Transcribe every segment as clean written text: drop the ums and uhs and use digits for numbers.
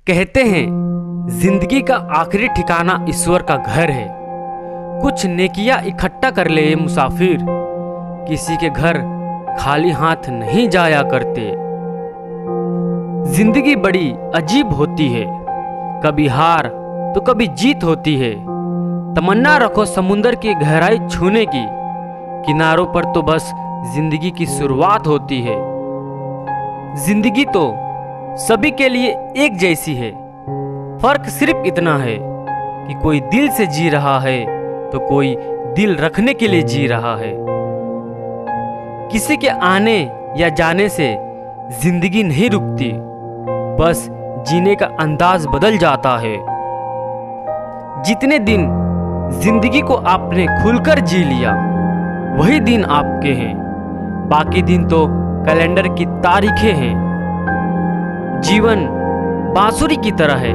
कहते हैं जिंदगी का आखिरी ठिकाना ईश्वर का घर है। कुछ नेकियां इकट्ठा कर ले ये मुसाफिर, किसी के घर खाली हाथ नहीं जाया करते। जिंदगी बड़ी अजीब होती है, कभी हार तो कभी जीत होती है। तमन्ना रखो समुंदर की गहराई छूने की, किनारों पर तो बस जिंदगी की शुरुआत होती है। जिंदगी तो सभी के लिए एक जैसी है, फर्क सिर्फ इतना है कि कोई दिल से जी रहा है तो कोई दिल रखने के लिए जी रहा है। किसी के आने या जाने से जिंदगी नहीं रुकती, बस जीने का अंदाज बदल जाता है। जितने दिन जिंदगी को आपने खुलकर जी लिया वही दिन आपके हैं, बाकी दिन तो कैलेंडर की तारीखें हैं। जीवन बांसुरी की तरह है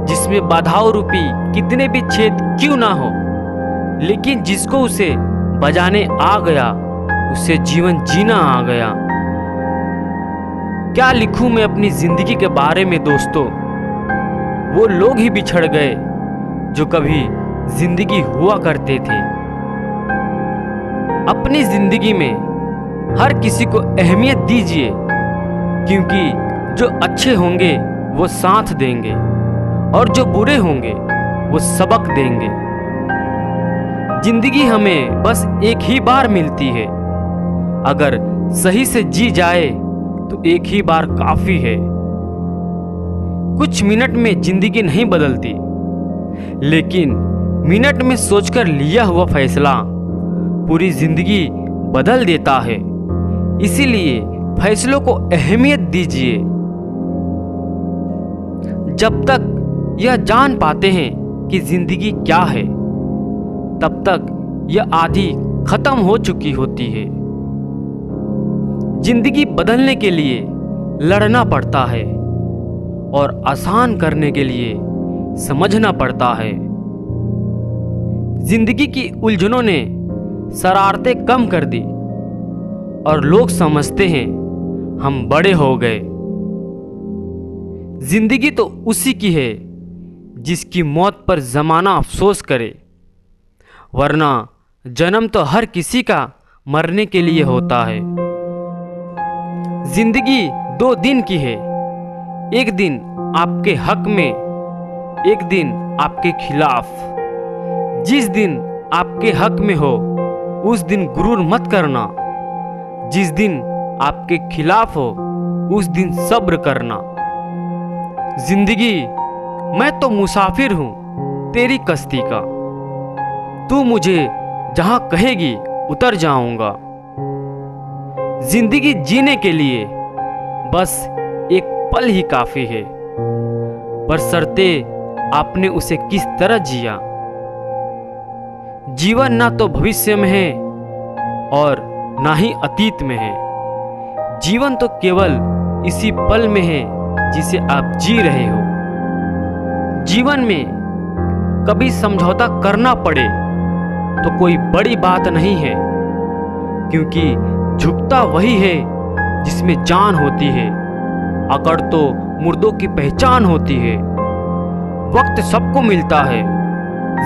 जिसमें बाधाओं रूपी कितने भी छेद क्यों ना हो, लेकिन जिसको उसे बजाने आ गया उसे जीवन जीना आ गया। क्या लिखूं मैं अपनी जिंदगी के बारे में दोस्तों, वो लोग ही बिछड़ गए जो कभी जिंदगी हुआ करते थे। अपनी जिंदगी में हर किसी को अहमियत दीजिए, क्योंकि जो अच्छे होंगे वो साथ देंगे और जो बुरे होंगे वो सबक देंगे। जिंदगी हमें बस एक ही बार मिलती है, अगर सही से जी जाए तो एक ही बार काफी है। कुछ मिनट में जिंदगी नहीं बदलती, लेकिन मिनट में सोचकर लिया हुआ फैसला पूरी जिंदगी बदल देता है। इसीलिए फैसलों को अहमियत दीजिए। जब तक यह जान पाते हैं कि जिंदगी क्या है, तब तक यह आधी खत्म हो चुकी होती है। जिंदगी बदलने के लिए लड़ना पड़ता है और आसान करने के लिए समझना पड़ता है। जिंदगी की उलझनों ने शरारतें कम कर दी और लोग समझते हैं हम बड़े हो गए। जिंदगी तो उसी की है जिसकी मौत पर जमाना अफसोस करे, वरना जन्म तो हर किसी का मरने के लिए होता है। जिंदगी 2 दिन की है, एक दिन आपके हक में, एक दिन आपके खिलाफ। जिस दिन आपके हक में हो उस दिन गुरूर मत करना, जिस दिन आपके खिलाफ हो उस दिन सब्र करना। जिंदगी मैं तो मुसाफिर हूं तेरी कश्ती का, तू मुझे जहां कहेगी उतर जाऊंगा। जिंदगी जीने के लिए बस एक पल ही काफी है, बशर्ते आपने उसे किस तरह जिया। जीवन ना तो भविष्य में है और ना ही अतीत में है, जीवन तो केवल इसी पल में है जिसे आप जी रहे हो। जीवन में कभी समझौता करना पड़े तो कोई बड़ी बात नहीं है, क्योंकि झुकता वही है जिसमें जान होती है, अकड़ तो मुर्दों की पहचान होती है। वक्त सबको मिलता है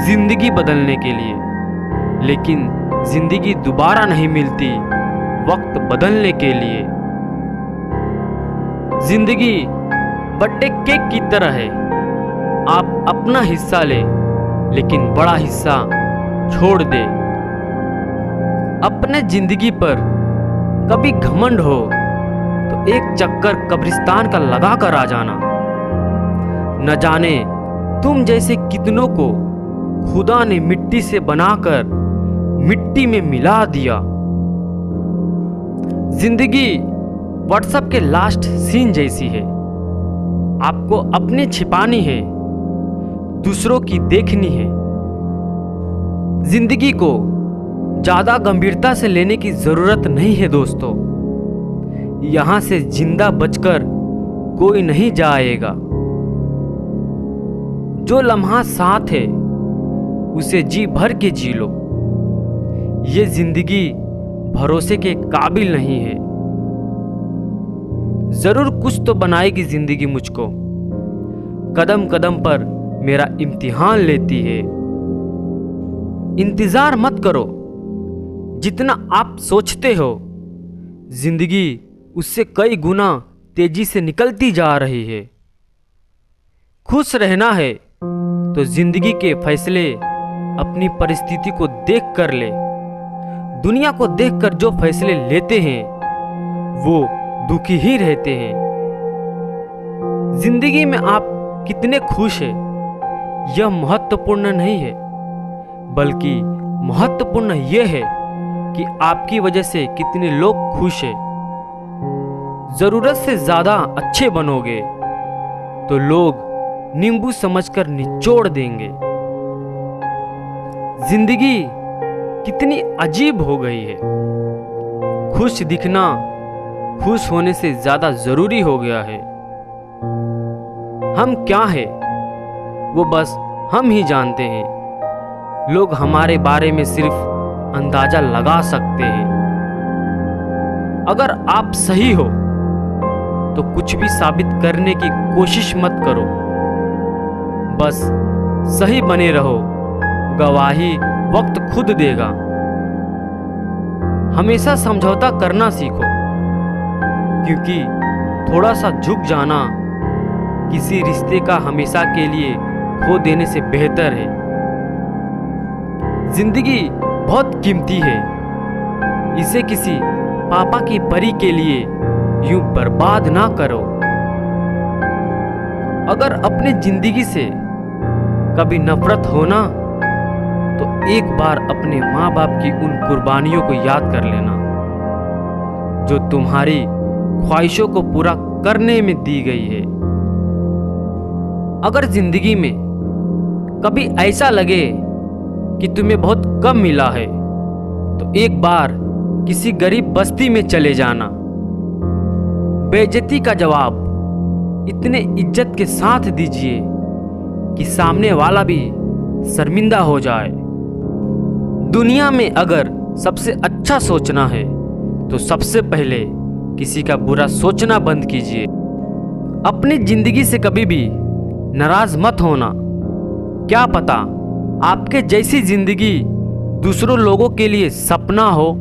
जिंदगी बदलने के लिए, लेकिन जिंदगी दोबारा नहीं मिलती वक्त बदलने के लिए। जिंदगी बर्थडे केक की तरह है, आप अपना हिस्सा ले लेकिन बड़ा हिस्सा छोड़ दे। अपने जिंदगी पर कभी घमंड हो तो एक चक्कर कब्रिस्तान का लगा कर आ जाना। न जाने तुम जैसे कितनों को खुदा ने मिट्टी से बनाकर मिट्टी में मिला दिया। जिंदगी व्हाट्सएप के लास्ट सीन जैसी है, आपको अपनी छिपानी है, दूसरों की देखनी है। जिंदगी को ज्यादा गंभीरता से लेने की जरूरत नहीं है दोस्तों, यहां से जिंदा बचकर कोई नहीं जाएगा। जो लम्हा साथ है उसे जी भर के जी लो, ये जिंदगी भरोसे के काबिल नहीं है। जरूर कुछ तो बनाएगी जिंदगी मुझको, कदम कदम पर मेरा इम्तिहान लेती है। इंतजार मत करो, जितना आप सोचते हो जिंदगी उससे कई गुना तेजी से निकलती जा रही है। खुश रहना है तो जिंदगी के फैसले अपनी परिस्थिति को देख कर ले। दुनिया को देखकर जो फैसले लेते हैं वो दुखी ही रहते हैं। जिंदगी में आप कितने खुश हैं यह महत्वपूर्ण नहीं है, बल्कि महत्वपूर्ण यह है कि आपकी वजह से कितने लोग खुश हैं। जरूरत से ज्यादा अच्छे बनोगे तो लोग नींबू समझकर निचोड़ देंगे। जिंदगी कितनी अजीब हो गई है। खुश दिखना खुश होने से ज्यादा जरूरी हो गया है। हम क्या है वो बस हम ही जानते हैं। लोग हमारे बारे में सिर्फ अंदाजा लगा सकते हैं। अगर आप सही हो तो कुछ भी साबित करने की कोशिश मत करो, बस सही बने रहो। गवाही वक्त खुद देगा। हमेशा समझौता करना सीखो, क्योंकि थोड़ा सा झुक जाना किसी रिश्ते का हमेशा के लिए खो देने से बेहतर है। जिंदगी बहुत कीमती है, इसे किसी पापा की परी के लिए यूं बर्बाद ना करो। अगर अपने जिंदगी से कभी नफरत हो ना, तो एक बार अपने माँ बाप की उन कुर्बानियों को याद कर लेना जो तुम्हारी ख्वाहिशों को पूरा करने में दी गई है। अगर जिंदगी में कभी ऐसा लगे कि तुम्हें बहुत कम मिला है, तो एक बार किसी गरीब बस्ती में चले जाना। बेइज्जती का जवाब इतने इज्जत के साथ दीजिए कि सामने वाला भी शर्मिंदा हो जाए। दुनिया में अगर सबसे अच्छा सोचना है तो सबसे पहले किसी का बुरा सोचना बंद कीजिए। अपनी जिंदगी से कभी भी नाराज मत होना। क्या पता आपके जैसी जिंदगी दूसरों लोगों के लिए सपना हो।